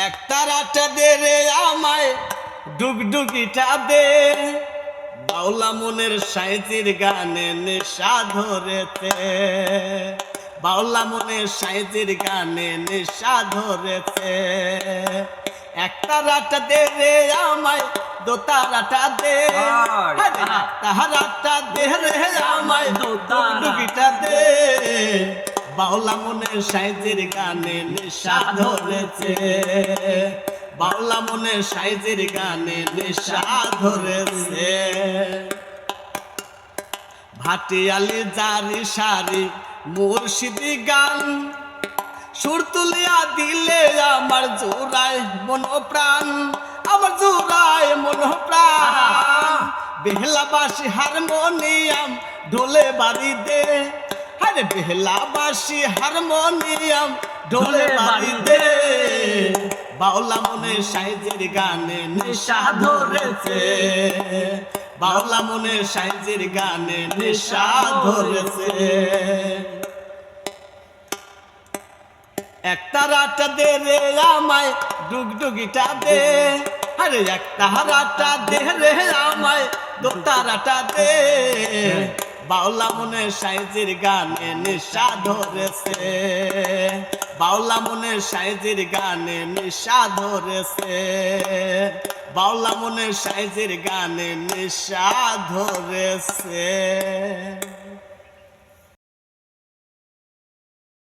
একটা রাটা দে রে আমায় ডুগডুগিটা দে, বাউলা মনের সাইজির গানে নেশা ধরেছে, বাউলা মনের সাইজির গানে নেশা ধরেছে। একটা রাটা দে রে আমায় দোতারাটা দে, তাহারাটা দে রে আমায় ডুগডুগিটা দে, বাউলা মনের সাইজের গানে নেশা ধরেছে, বাউলা মনের সাইজের গানে নেশা ধরেছে। ভাটিয়ালি জারি সারি মুর্শিদি গান, সুর তুলিয়া দিলে আমার জোড়ায় মন প্রাণ, আমার জোড়ায় মন প্রাণ। বেহলা বাসি হারমোনিয়াম ঢোলে বাড়ি দে, আরে বেহলা বাসি হারমোনিয়াম ঢোলে বাড়ি দে, বাউলা মনের সাইজের গানে নেশা ধরেছে, বাউলা মনের সাইজের গানে নেশা ধরেছে। একটা রাটা দে রে আমায় ডুগডুগিটা দে, আরে একটা রাটা দে রে আমায় দোতারাটা দে, বাউলা মনের সাইজের গানে নেশা ধরেছে, বাউলা মনের সাইজের গানে নেশা ধরেছে, বাউলা মনের সাইজের গানে নেশা ধরেছে।